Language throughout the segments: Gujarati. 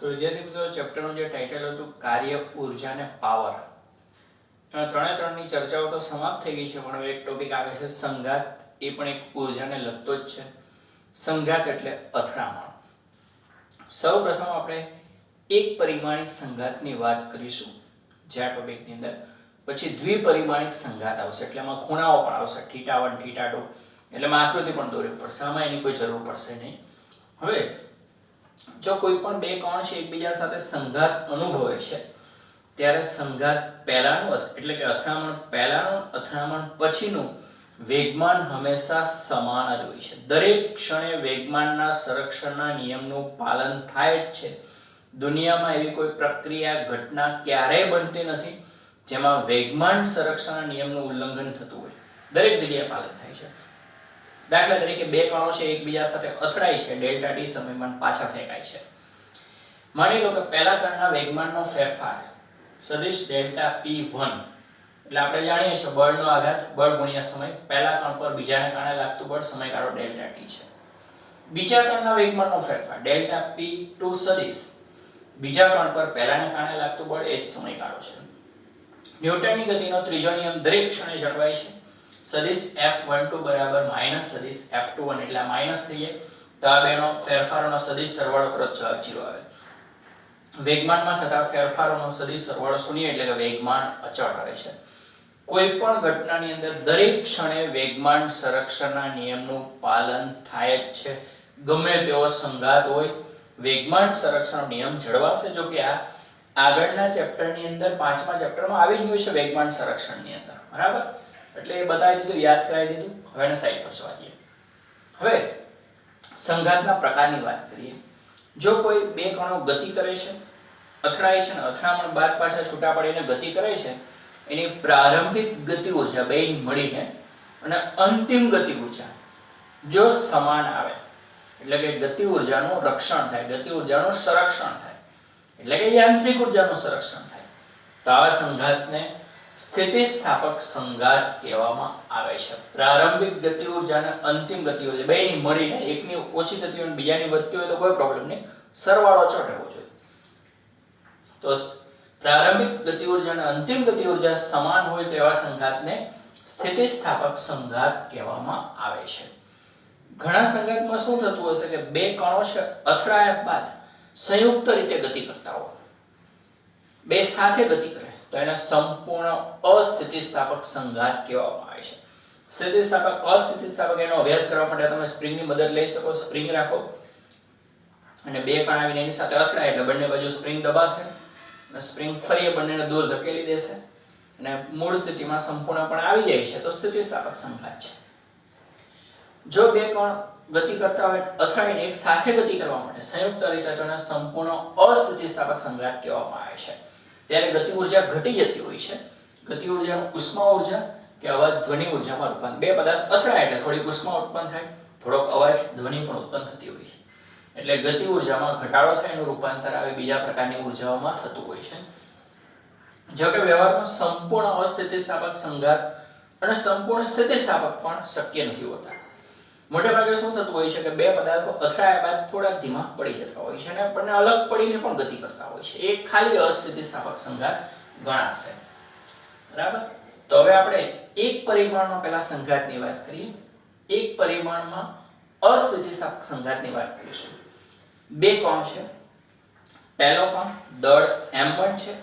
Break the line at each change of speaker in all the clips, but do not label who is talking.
તો વિદ્યાર્થી મિત્રો ચેપ્ટરનું જે ટાઇટલ હતું કાર્ય ઉર્જા અને પાવર, એમાં ત્રણની ચર્ચાઓ તો સમાપ્ત થઈ ગઈ છે, પણ હવે એક ટોપિક આવે છે સંઘાત. એ પણ એક ઉર્જાને લગતો જ છે. સંઘાત એટલે અથડામણ. સૌપ્રથમ આપણે એક પરિમાણિક સંઘાતની વાત કરીશું જે આ ટોપિકની અંદર, પછી દ્વિપરિમાણિક સંઘાત આવશે, એટલે એમાં ખૂણાઓ પણ આવશે, θ1 θ2, એટલે એમાં આકૃતિ પણ દોરવી પડશે. આમાં એની કોઈ જરૂર પડશે નહીં. હવે જો કોઈ પણ બે કોણ છે એકબીજા સાથે સંઘાત અનુભવે છે ત્યારે સંઘાત પહેલાનું એટલે કે અથડામણ પહેલાનું અથડામણ પછીનું વેગમાન હંમેશા સમાન જ હોય છે. દરેક ક્ષણે વેગમાનના સંરક્ષણના નિયમનું પાલન થાય જ છે. દુનિયામાં એવી કોઈ પ્રક્રિયા ઘટના ક્યારેય બનતી નથી જેમાં વેગમાન સંરક્ષણના નિયમનું ઉલ્લંઘન થતું હોય. દરેક જગ્યાએ પાલન થાય છે. દાખલા તરીકે બે કણો છે એકબીજા સાથે અથડાય છે, ડેલ્ટા ટી સમયમાં પાછા ફેંકાય છે. માની લો કે પહેલા કણના વેગમાનનો ફેરફાર સદિશ ડેલ્ટા P1, એટલે આપણે જાણીએ છીએ બળનો આઘાત બળ ગુણ્યા સમય. પહેલા કણ પર બીજાના કારણે લાગતું બળ સમયગાળો ડેલ્ટા ટી છે. બીજા કણના વેગમાનનો ફેરફાર ડેલ્ટા P2 સદિશ બીજા કણ પર પહેલાના કારણે લાગતું બળ એ જ સમયગાળો છે. ન્યૂટનની ગતિનો ત્રીજો નિયમ દરેક ક્ષણે જળવાય છે. સદિશ F12 બરાબર માઈનસ સદિશ F21, એટલે આ માઈનસ થઈ જાય તો આ બેનો ફેરફારોનો સદિશ સરવાળો કરો જવાબ 0 આવે. વેગમાનમાં થતા ફેરફારોનો સદિશ સરવાળો શૂન્ય, એટલે કે વેગમાન અચળ રહે છે. કોઈ પણ ઘટનાની અંદર દરેક ક્ષણે વેગમાન સંરક્ષણના નિયમનું પાલન થાય જ છે. ગમે તેવો સંઘાત હોય, વેગમાન સંરક્ષણનો નિયમ જળવાશે. જો કે આ આગળના ચેપ્ટરની અંદર 5મા ચેપ્ટરમાં આવી જ ગયું છે વેગમાન સંરક્ષણની અંદર, બરાબર? એટલે એ બતાવી દીધું, યાદ કરાવી દીધું. હવે એને સાઈડ પર જવા દઈએ. હવે સંઘાતના પ્રકારની વાત કરીએ. જો કોઈ બે કણો ગતિ કરે છે, અથડાય છે, અને અથડામણ બાદ પાછા છૂટા પડીને ગતિ કરે છે, એની પ્રારંભિક ગતિ ઉર્જા બેની મળીને અને અંતિમ ગતિ ઉર્જા જો સમાન આવે, એટલે કે ગતિ ઉર્જાનું રક્ષણ થાય, ગતિ ઉર્જાનું સંરક્ષણ થાય, એટલે કે યાંત્રિક ઉર્જાનું સંરક્ષણ થાય, તો આવા સંઘાતને સ્થિતિસ્થાપક સંઘાત કહેવામાં આવે છે. પ્રારંભિક ગતિ ઉર્જા અને અંતિમ ગતિ ઉર્જા બેની મળીને, એકની ઓછી થતી હોય અને બીજાની વધતી હોય તો કોઈ પ્રોબ્લેમ નહીં, સરવાળો અચળ રહેવો જોઈએ. તો પ્રારંભિક ગતિ ઉર્જા અને અંતિમ ગતિ ઉર્જા સમાન હોય તો એવા સંઘાતને સ્થિતિસ્થાપક સંઘાત કહેવામાં આવે છે. ઘણા સંઘાતમાં શું થતું હશે કે બે કણો છે અથડાયા બાદ સંયુક્ત રીતે ગતિ કરતા હોય, બે સાથે ગતિ કરે તો એને સંપૂર્ણ અસ્થિતિસ્થાપક સંઘાત કહેવામાં આવે છે. સ્થિતિસ્થાપક અસ્થિતિસ્થાપક એનો અભ્યાસ કરવા માટે તમે સ્પ્રિંગની મદદ લઈ શકો. સ્પ્રિંગ રાખો અને બે કણ આવીને એની સાથે અથડાય એટલે બંને બાજુ સ્પ્રિંગ દબાશે અને સ્પ્રિંગ ફરી બંનેને દૂર ધકેલી દેશે અને મૂળ સ્થિતિમાં સંપૂર્ણપણે આવી જાય છે તો સ્થિતિસ્થાપક સંઘાત છે. જો બે કણ ગતિ કરતા હોય, અથડાઈને એક સાથે ગતિ કરવા માટે સંયુક્ત રીતે તેને સંપૂર્ણ અસ્થિતિસ્થાપક સંઘાત કહેવામાં આવે છે. ત્યારે ગતિ ઉર્જા ઘટી જતી હોય છે. ગતિ ઉર્જાનું ઉષ્મા ઉર્જા કે અવાજ ધ્વનિ ઉર્જામાં રૂપાંતર. બે પદાર્થ અથડાય એટલે થોડીક ઉષ્મા ઉત્પન્ન થાય, થોડોક અવાજ ધ્વનિ પણ ઉત્પન્ન થતી હોય છે. એટલે ગતિ ઉર્જામાં ઘટાડો થાય, એનું રૂપાંતર આવે બીજા પ્રકારની ઉર્જાઓમાં થતું હોય છે. જો કે વ્યવહારમાં સંપૂર્ણ અસ્થિતિસ્થાપક સંઘાત અને સંપૂર્ણ સ્થિતિસ્થાપક પણ શક્ય નથી હોતા. મોટે ભાગે શું થતું હોય છે કે બે પદાર્થો અથડાયા બાદ થોડા ધીમા પડી જતા હોય છે અને બંને અલગ પડીને પણ ગતિ કરતા હોય છે. એ ખાલી અસ્થિતિસ્થાપક સંઘાત ગણાશે, બરાબર? તો હવે આપણે એક પરિમાણમાં પહેલા સંઘાતની વાત કરીએ. એક પરિમાણમાં અસ્થિતિસ્થાપક સંઘાતની વાત કરીશું. બે કોણ છે, પહેલો કોણ દળ m1 છે,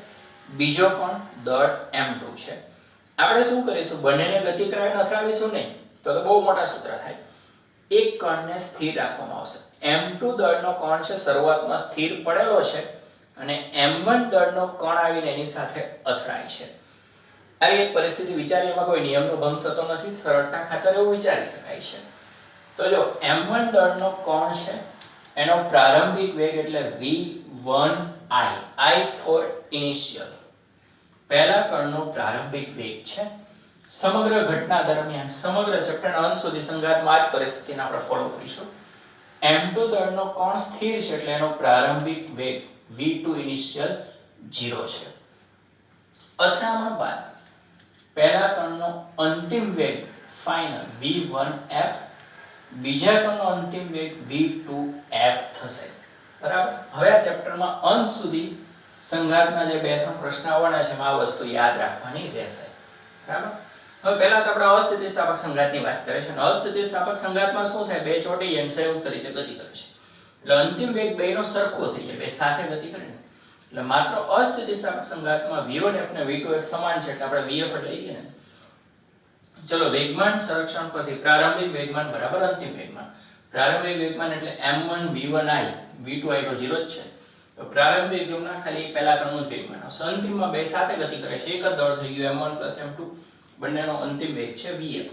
બીજો કોણ દળ m2 છે. આપણે શું કરીશું, બંનેને ગતિ કરાવીને અથડાવીશું નહીં, તો બહુ મોટા સૂત્ર થાય. એક કણને સ્થિર રાખવામાં આવશે. m2 દળનો કણ છે શરૂઆતમાં સ્થિર પડેલો છે અને m1 દળનો કણ આવીને એની સાથે અથડાય છે. આવી એક પરિસ્થિતિ વિચારીએ, એમાં કોઈ નિયમનો ભંગ થતો નથી, સરળતા ખાતર એવું વિચારી શકાય છે. તો જો m1 દળનો કણ છે, એનો પ્રારંભિક વેગ એટલે v1i, i for initial, પહેલા કણનો પ્રારંભિક વેગ છે. સમગ્ર ઘટના દરમિયાન, સમગ્ર ચક્રના અંત સુધી સંઘાતમાં આ જ પરિસ્થિતિને આપણે ફોલો કરીશું. m2 દળનો કણ સ્થિર છે એટલે એનો પ્રારંભિક વેગ v2 initial 0 છે. અથડામણ બાદ પહેલા કણનો અંતિમ વેગ ફાઇનલ v1f, બીજા કણનો અંતિમ વેગ v2f થશે. બરાબર. હવે આ ચેપ્ટરમાં અંત સુધી સંઘાતના જે 2-3 પ્રશ્ન આવવાના છે આ વસ્તુ યાદ રાખવાની રહેશે. બરાબર. હવે પહેલા તો આપણે અસ્થિતિસ્થાપક સંઘાતની વાત કરીએ છીએ. અસ્થિતિસ્થાપક સંઘાતમાં શું થાય? બે ચોટી એમ સંયુક્ત રીતે ગતિ કરે છે. એટલે અંતિમ વેગ બેનો સરખો થઈ જાય, બે સાથે ગતિ કરે ને. એટલે માત્ર અસ્થિતિસ્થાપક સંઘાતમાં v1f ને v2f સમાન છે એટલે આપણે vf લઈ લઈએ ને. ચલો વેગમાન સંરક્ષણ પરથી પ્રારંભિક વેગમાન બરાબર અંતિમ વેગમાન. પ્રારંભિક વેગમાન એટલે m1 v1i v2i તો 0 જ છે. તો પ્રારંભિક વેગમાન ખાલી પહેલા ક્રમનું જ વેગમાન હશે. અંતિમમાં બે સાથે ગતિ કરે છે, એક જ દળ થઈ ગયું m1 m2. બંનેનો અંતિમ વેગ છે vf.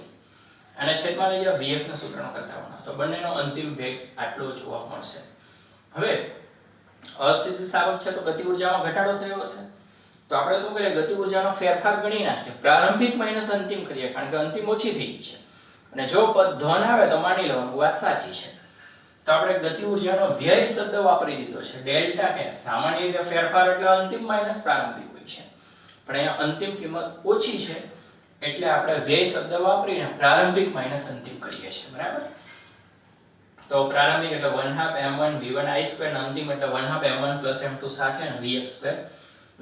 અને છેદમાં લઈ જાવ vf ને સૂત્રનો કરતા હોવાનો. તો બંનેનો અંતિમ વેગ આટલો જોવા મળશે. હવે અસ્થિતિસ્થાપક છે તો ગતિ ઊર્જામાં ઘટાડો થયો હશે. તો આપણે શું કરીએ? ગતિ ઊર્જાનો ફેરફાર ગણી નાખીએ. પ્રારંભિક માઈનસ અંતિમ કરીએ કારણ કે અંતિમ ઓછી થઈ ગઈ છે. અને જો પદ ધન આવે તો માની લેવાનું વાત સાચી છે. તો આપણે ગતિ ઊર્જાનો વ્યય શબ્દ વાપરી દીધો છે. ડેલ્ટા કે સામાન્ય રીતે ફેરફાર એટલે અંતિમ માઈનસ પ્રારંભિક હોય છે. પણ અહીંયા અંતિમ કિંમત ઓછી છે એટલે આપણે વ્યય શબ્દ વાપરીને પ્રારંભિક માઈનસ અંતિમ કરીએ છીએ. બરાબર. તો પ્રારંભિક એટલે 1/2 m1 v1i2 અને અંતિમ એટલે 1/2 m1 m2 સાથે અને vf2.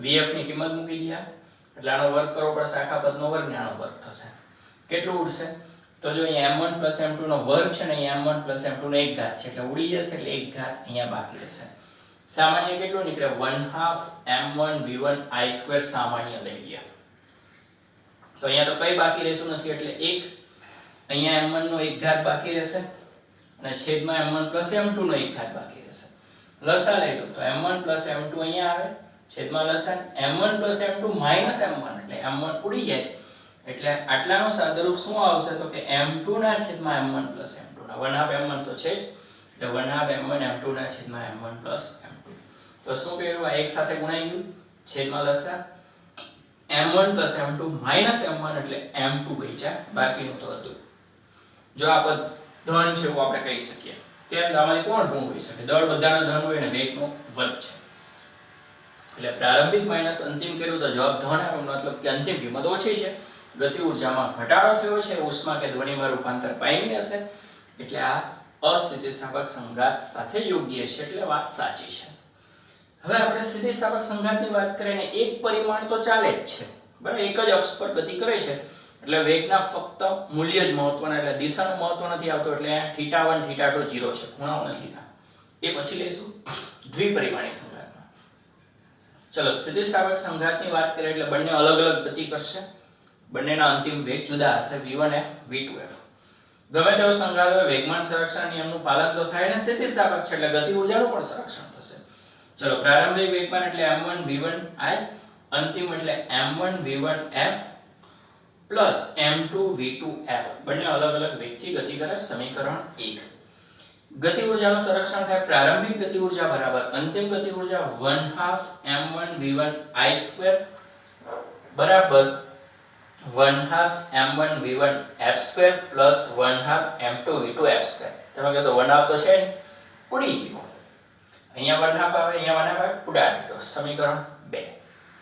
vf ની કિંમત મૂકી દીધા એટલે આનો વર્ગ કરવો પડશે. આખા પદનો વર્ગ ને આનો વર્ગ થશે. કેટલું ઉડશે? તો જો અહીંયા m1 m2 નો વર્ગ છે ને અહીંયા m1 m2 નો 1 ઘાત છે એટલે ઉડી જશે. એટલે 1 ઘાત અહીંયા બાકી રહેશે. સામાન્ય કેટલું નીકળે? 1/2 m1 v1i2 સામાન્ય લઈ ગયા. તો અહીંયા તો કઈ બાકી રહેતું નથી એટલે 1. અહીંયા m1 નો 1 ઘાત બાકી રહેશે અને છેદમાં m1 m2 નો 1 ઘાત બાકી રહેશે. લસા લઈ લો તો m1 m2 અહીંયા આવે, છેદમાં લસા m1 m2 m1 એટલે m1 ઉડી જાય. એટલે આટલાનો સાદુરૂપ શું આવશે? તો કે m2 ના છેદમાં m1 m2 ના 1/2 m1 તો છે જ એટલે 1/2 m1 m2 ના છેદમાં m1 m2. તો શું કર્યું? આ એક સાથે ગુણાઈ ગયું, છેદમાં લસા m1 m2 m1 એટલે m2 બચ્યા, બાકીનું તો હતું. જો આ પદ ધન છે એવું આપણે કહી શકીએ. કેમ? આમાંથી કોણ ઋણ હોઈ શકે? દળ બધાના ધન હોય ને વેગનો વર્ગ છે. એટલે પ્રારંભિક માઈનસ અંતિમ કર્યું તો જવાબ ધન આવ્યો. મતલબ કે અંતિમ કિંમત ઓછી છે. ગતિ ઊર્જામાં ઘટાડો થયો છે. ઉષ્મા કે ધ્વનિમાં રૂપાંતર પામી હશે. એટલે આ અસ્થિતિસ્થાપક સંઘાત સાથે યોગ્ય છે. એટલે વાત સાચી છે. હવે આપણે સ્થિતિસ્થાપક સંઘાતની વાત કરીએ ને એક પરિમાણ તો ચાલે જ છે. બરાબર. એક જ અક્ષ પર ગતિ કરે છે એટલે વેગના ફક્ત મૂલ્ય જ મહત્વના, એટલે દિશાનું મહત્વ નથી આવતું. એટલે θ1 θ2 0 છે, ખૂણાઓ નથી થતા. એ પછી લઈશું દ્વિપરિમાણીય સંઘાતમાં. ચલો સ્થિતિસ્થાપક સંઘાતની વાત કરીએ એટલે બંને અલગ અલગ ગતિ કરશે. બંનેના અંતિમ વેગ જુદા હશે, v1f v2f. ગમે તેવો સંઘાત હોય વેગમાન સંરક્ષણ નિયમનું પાલન તો થાય ને સ્થિતિસ્થાપક છે એટલે ગતિ ઊર્જાનું પણ સંરક્ષણ થશે. ચલો પ્રારંભિક વેગમાન એટલે m1 v1i, અંતિમ એટલે m1 v1f plus m2 v2f. બંને અલગ અલગ વેગથી ગતિ કરે. સમીકરણ 1. ગતિ ઊર્જાનું સંરક્ષણ થાય. પ્રારંભિક ગતિ ઊર્જા બરાબર અંતિમ ગતિ ઊર્જા 1/2 m1 v1i2 બરાબર 1/2 m1 v1f2 plus 1/2 m2 v2f2. તમે કહેશો 1/2 તો છે ને, ઉડી ગયો. અહીંયા 1/2 આવે, અહીંયા 1/2 આવે, ઉડાડી દો. સમીકરણ 2.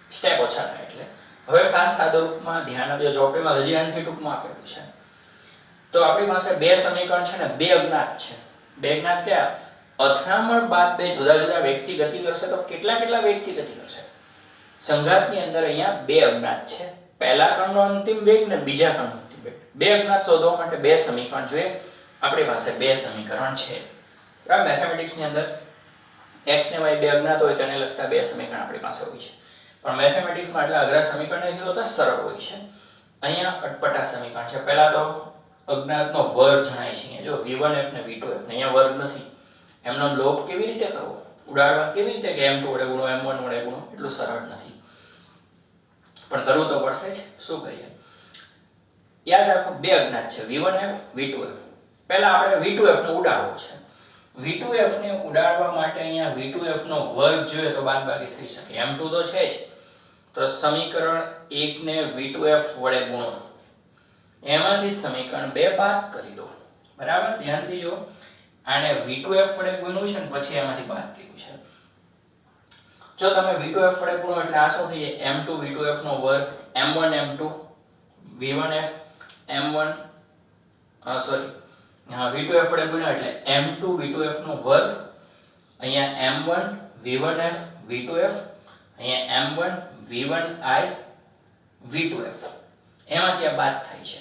સ્ટેપ ઓછા થાય એટલે. હવે ખાસ સાદુરૂપમાં ધ્યાન આપજો. ચોપડીમાં હજી આનાથી ટૂંકમાં આપેલું છે. તો આપણી પાસે બે સમીકરણ છે ને બે અજ્ઞાત છે. બે અજ્ઞાત કયા? અથડામણ બાદ બે જુદા જુદા વેગથી ગતિ કરશે તો કેટલા વેગથી ગતિ કરશે? સંઘાતની અંદર અહીંયા બે અજ્ઞાત છે. પહેલા કણનો અંતિમ વેગ ને બીજા કણનો અંતિમ વેગ. બે અજ્ઞાત શોધવા માટે બે સમીકરણ જોઈએ. આપણી પાસે બે સમીકરણ છે. બરાબર. મેથેમેટિક્સની અંદર x ને y બે અજ્ઞાત હોય તેને લગતા બે સમીકરણ આપણી પાસે હોય છે. પણ મેથેમેટિક્સમાં એટલે અઘરા સમીકરણ નથી હોતા, સરળ હોય છે. અહીંયા અટપટા સમીકરણ છે. પહેલા તો અજ્ઞાતનો વર્ગ જણાય છે. જો v1f ને v2f ને અહીંયા વર્ગ નથી. એમનો લોપ કેવી રીતે કરવો? ઉડાડવા કેવી રીતે કે m2 વડે ગુણો m1 વડે ગુણો? એટલું સરળ નથી. પણ કરવું તો પડશે જ. શું કરીએ? યાદ રાખો બે અજ્ઞાત છે v1f v2f. પહેલા આપણે v2f ને ઉડાડવો છે. v2f ને ઉડાડવા માટે અહીંયા v2f નો વર્ગ જોઈએ તો બાદબાકી થઈ શકે. m2 તો છે જ. તો સમીકરણ 1 ને v2f વડે ગુણો. એમાંથી સમીકરણ 2 બાદ કરી દો. બરાબર. ધ્યાનથી જો. આને v2f વડે ગુણ્યું છે ને પછી એમાંથી બાદ કર્યું છે. જો તમે v2f વડે ગુણો એટલે આ શું થઈ જાય? m2 v2f નો વર્ગ m1 m2 v1f m1 v2f વડે ગુણ્યા એટલે m2 v2f નો વર્ગ અહીંયા m1 v1f v2f, અહીંયા m1 v1i v2f, એમાંથી આ બાદ થાય છે.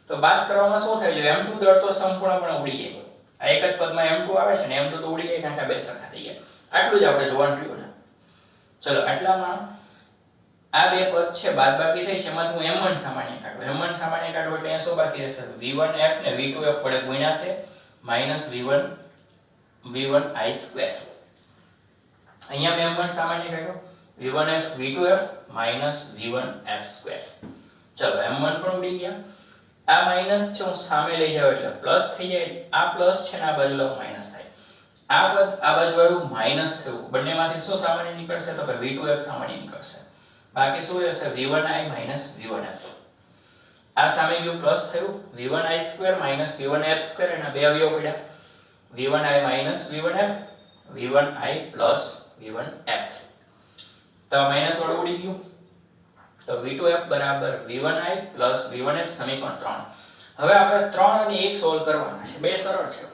તો બાદ કરવામાં શું થાય? જો m2 દળ તો સંપૂર્ણપણે ઉડી જાય. આ એક જ પદમાં m2 આવે છે ને m2 તો ઉડી જાય, કારણ કે આ બે સરખા થઈ ગયા. આટલું જ આપણે જોવાનું રહ્યું ને. ચલો આટલામાં આ બે પદ છે બાદબાકી થઈ છે, એમાંથી હું m1 સામાન્ય કાઢું. m1 સામાન્ય કાઢું એટલે અહીંયા શું બાકી રહેશે? v1f ને v2f વડે ગુણ્યા તે માઈનસ v1i2. અહીંયા મેં m1 સામાન્ય કાઢ્યો, v1f v2f માઈનસ v1f2. ચલો m1 પણ ઉડી ગયા. આ માઈનસ છે હું સામે લઈ જાવ એટલે પ્લસ થઈ જાય. આ પ્લસ છે ને આ બાજુ લાવ માઈનસ થાય. આ પદ આ બાજુ વાળું માઈનસ થયું. બંનેમાંથી શું સામાન્ય નીકળશે? તો કે v2f સામાન્ય નીકળશે. બાકી શું રહેશે? v1i minus v1f. આ સામે ગયું પ્લસ થયું, v1i2 માઈનસ v1f2, એના બે અવયવ પડ્યા, v1i minus v1f, v1i plus v1f. તો માઈનસ વાળું ઉડી ગયું. તો v2f બરાબર v1i પ્લસ v1f, સમીકરણ 3. હવે આપણે 3 અને 1 સોલ્વ કરવાના છે. બે સરળ છે.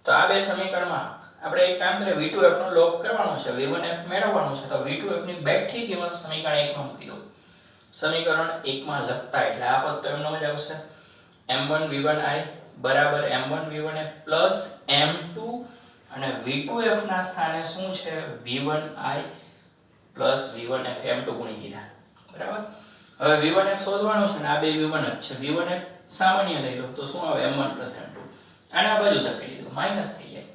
તો આ બે સમીકરણમાં આપણે એક કામ કરીએ, v2f નો લોપ કરવાનો છે, v1f મેળવવાનું છે. તો v2f ની બેઠી કિંમત સમીકરણ 1 માં મૂકી દો. સમીકરણ 1 માં લખતા એટલે આ પદ તો એમનો જ આવશે, m1 v1i બરાબર m1 v1f પ્લસ m2, અને v2f ના સ્થાને શું છે? v1i પ્લસ v1f, m2 ગુણી દીધા. બરાબર. હવે v1f શોધવાનું છે ને આ બે v1f છે. v1f સામાન્ય લઈ લો તો શું આવે? m1 plus m2. આને આ બાજુ ધકેલી દીધું, માઈનસ થઈ જાય.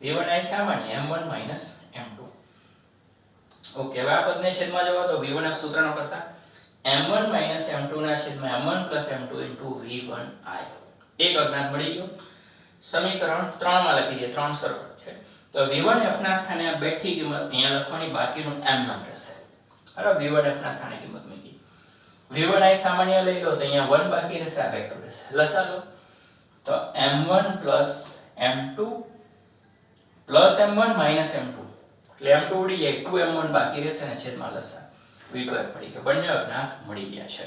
v1i સામાન્ય m1 માઈનસ m2. ઓકે. હવે આ પદને છેદમાં જવા તો v1f સૂત્રનો કરતા m1 માઈનસ m2 ના છેદમાં m1 plus m2 into v1i. એક અજ્ઞાત મળી ગયું. સમીકરણ 3 માં લખી દઈએ, 3 સરળ છે. તો v1f ના સ્થાને આ બેઠી કિંમત અહીંયા લખવાની, બાકીનું m1 રહેશે. બરાબર. v1f ના સ્થાને કિંમત મૂકી. v1i સામાન્ય લઈ લો તો અહીંયા 1 બાકી રહેશે, આ વેક્ટર રહેશે. લસા લો તો m1 plus m2 plus m1 minus m2, એટલે m2 ઉડી જાય, 2m1 બાકી રહેશે ને છેદમાં લસા v2f મળી ગયો. બંને અજ્ઞાત મળી ગયા છે.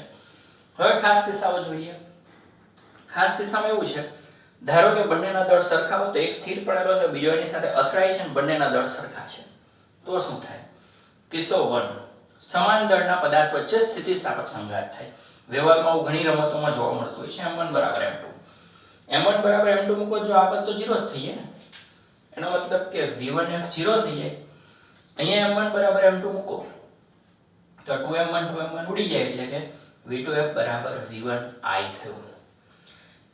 હવે ખાસ કિસ્સાઓ જોઈએ. ખાસ કિસ્સામાં એવું છે, ધારો કે બંનેના દળ સરખા હોય તો એક સ્થિર પડેલો છે, બીજો એની સાથે અથડાય છે, અને બંનેના દળ સરખા છે. તો શું થાય? કિસ્સો 1, સમાન દળના પદાર્થ વચ્ચે સ્થિતિસ્થાપક સંઘાત થાય. વ્યવહારમાં ઘણી રમતોમાં જોવા મળતું હોય છે. m1 બરાબર m2, m1 બરાબર m2 મૂકો, જો આ પદ તો 0 જ થઈ જાય ને. એનો મતલબ કે v1f 0 થઈ જાય. અહીંયા m1 બરાબર m2 મૂકો તો 2m1 ઉડી જાય, એટલે કે v2f બરાબર v1i થયું.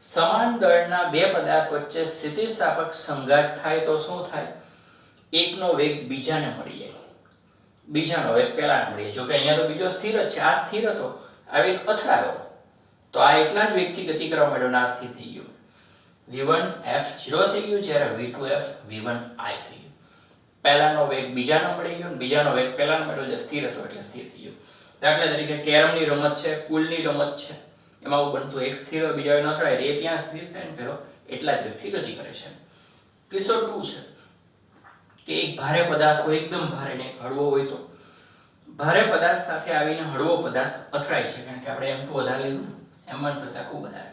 સમાન દળના બે પદાર્થ વચ્ચે સ્થિતિસ્થાપક સંઘાત થાય તો શું થાય? એકનો વેગ બીજાને મળી જાય, બીજાનો વેગ પહેલાને મળી જાય. જો કે અહીંયા તો બીજો સ્થિર જ છે, આ સ્થિર હતો, આ વેગ અથડાયો, તો આ એટલા જ વેગથી ગતિ કરવા માંડ્યો ને આ સ્થિર થઈ ગયું. v1f 0 થઈ ગયું, જ્યારે v2f v1i થઈ ગયું. પહેલાનો વેગ બીજાનો મળી ગયો, બીજાનો વેગ પહેલાનો મળ્યો, જે સ્થિર હતો એટલે સ્થિર થઈ ગયો. દાખલા તરીકે કેરમની રમત છે, કુલની રમત છે, એમાં એવું બનતું એક સ્થિર હોય, બીજા ન અથડાય, એ ત્યાં સ્થિર થાય ને પેલો એટલા જ વેગથી ગતિ કરે છે. કિસ્સો 2 છે કે એક ભારે પદાર્થ હોય, એકદમ ભારે, ને એક હળવો હોય. તો ભારે પદાર્થ સાથે આવીને હળવો પદાર્થ અથડાય છે, કારણ કે આપણે m2 વધારે લીધું, m1 કરતા ખૂબ વધારે.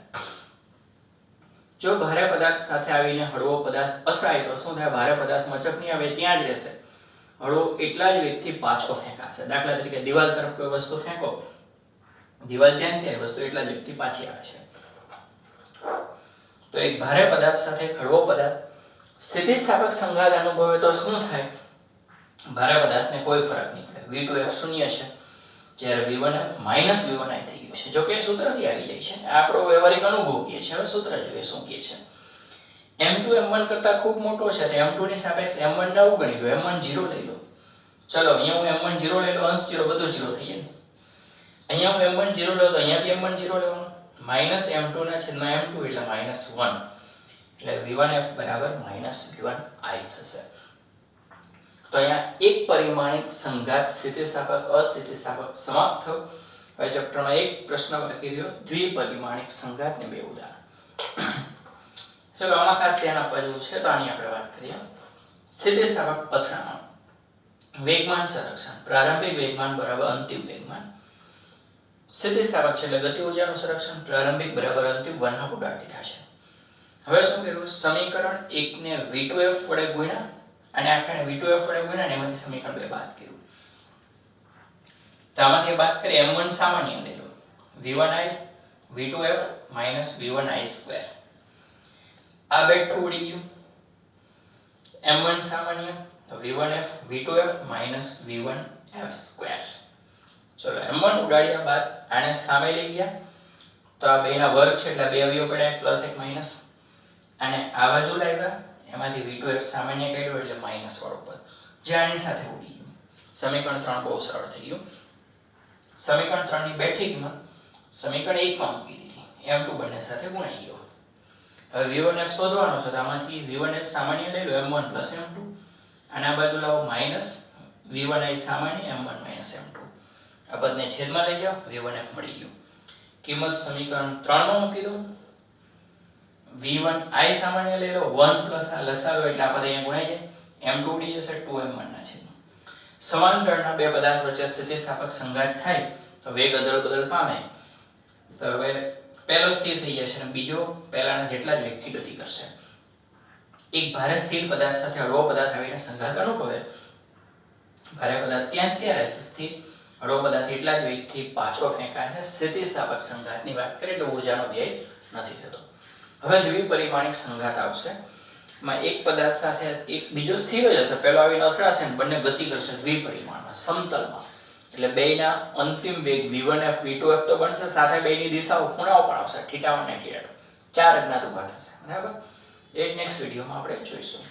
જો ભારે પદાર્થ સાથે આવીને હળવો પદાર્થ અથડાય તો શું થાય? ભારે પદાર્થ મચક નહીં આવે, ત્યાં જ રહેશે. હળવો એટલા જ વેગથી પાછો ફેંકાશે. દાખલા તરીકે દિવાલ તરફ કોઈ વસ્તુ ફેંકો, દિવાલ ત્યાં થાય, વસ્તુ એટલા જ વેગથી પાછી આવે છે. તો એક ભારે પદાર્થ સાથે હળવો પદાર્થ સ્થિતિસ્થાપક સંઘાત અનુભવે તો શું થાય? ભારે પદાર્થને કોઈ ફરક નહીં પડે, v2f 0 છે, જ્યારે v1f માઈનસ v1i થઈ ગયું છે. જો કે સૂત્રથી આવી જાય છે, આપણો વ્યવહારિક અનુભવ કહે છે. હવે સૂત્ર જોઈએ શું કહે છે. m2 m1 કરતા ખૂબ મોટો છે, તો m2 ની સાપેક્ષે m1 ને અવગણી દો, m1 0 લઈ લો. ચલો અહીંયા હું m1 0 લઈ લો, અંશ 0 બધું 0 થઈ જાય. અહીંયા હું m1 0 લઉં તો અહીંયા બી m1 0 લેવાનું, માઈનસ m2 ના છેદમાં m2 એટલે માઈનસ 1, એટલે v1f બરાબર માઈનસ v1i થશે. તો અહીંયા એક પરિમાણિક સંઘાત સ્થિતિસ્થાપક અસ્થિતિસ્થાપક સમાપ્ત થયો. હવે ચેપ્ટરમાં એક પ્રશ્ન બાકી રહ્યો, દ્વિપરિમાણિક સંઘાતને બે ઉદાહરણ. ચલો આમાં ખાસ ધ્યાન આપવા જેવું છે, તો આની આપણે વાત કરીએ. સ્થિતિસ્થાપક અથડામણ. વેગમાન સંરક્ષણ. પ્રારંભિક વેગમાન બરાબર અંતિમ વેગમાન. સ્થિતિસ્થાપક છે એટલે ગતિ ઊર્જાનું સંરક્ષણ. પ્રારંભિક બરાબર અંતિમ 1/2 થશે. હવે શું કર્યું, સમીકરણ 1 ને V2F વડે ગુણ્યા અને આખાને V2F વડે ગુણ્યા અને એમાંથી સમીકરણ 2 બાદ કર્યું. તો આમાંથી બાદ કરી m1 સામાન્ય લઈ લો, v1i v2F v1i2 આ બેઠું ઉડી ગયું. m1 સામાન્ય તો v1F v2F v1F2. ચલો m1 ઉડાડ્યા બાદ આને સામે લઈ ગયા તો આ બેના વર્ગ છે એટલે બે અવયવ પડ્યા પ્લસ એક માઈનસ, અને આ બાજુ લાવ્યા એમાંથી v2F સામાન્ય કાઢ્યો એટલે માઈનસ વાળો પદ જે આની સાથે ઉડી ગયું. સમીકરણ 3 બહુ સરળ થઈ ગયું. સમીકરણ 3 ની બેઠી કિંમત સમીકરણ 1 માં મૂકી દીધી, m2 બંને સાથે ગુણાઈ ગયો. હવે v1F શોધવાનો છે તો આમાંથી v1F સામાન્ય લઈ લો m1 m2 અને આ બાજુ લાવો માઈનસ v1i સામાન્ય m1 m2. આ પદને છેદમાં લઈ જાઓ, v1F મળી ગયું. કિંમત સમીકરણ 3 માં મૂકી દો, v1i સામાન્ય લઈ લો 1 આ લસાલો એટલે આ પદ અહીંયા ગુણાઈ જાય, m2 ઉડી જશે 2m1 ના છેદમાં. સમાંતરના બે પદાર્થ વચ્ચે સ્થિતિસ્થાપક સંઘાત થાય તો વેગ અદલ બદલ પામે. તો હવે પહેલો સ્થિર થઈ જશે અને બીજો પહેલાના જેટલા જ વેગથી ગતિ કરશે. એક ભારે સ્થિર પદાર્થ સાથે હળવો પદાર્થ આવીને સંઘાત અનુભવે, ભારે પદાર્થ ત્યાં જ ત્યાં રહેશે સ્થિર, હળવો પદાર્થ એટલા જ વેગથી પાછો ફેંકાય. સ્થિતિસ્થાપક સંઘાતની વાત કરીએ એટલે ઊર્જાનો વ્યય નથી થતો. હવે દ્વિપરિમાણિક સંઘાત આવશે, માં એક પદાર્થ સાથે એક બીજો સ્થિર જ હશે, પહેલો આવીને અથડાશે ને બંને ગતિ કરશે દ્વિપરિમાણમાં સમતલમાં, એટલે બેયના અંતિમ વેગ v1F v2F તો બનશે, સાથે બેયની દિશાઓ ખૂણાઓ પણ આવશે, θ1 અને θ2. ચાર અજ્ઞાત ઊભા થશે. બરાબર, એ નેક્સ્ટ વિડીયોમાં આપણે જોઈશું.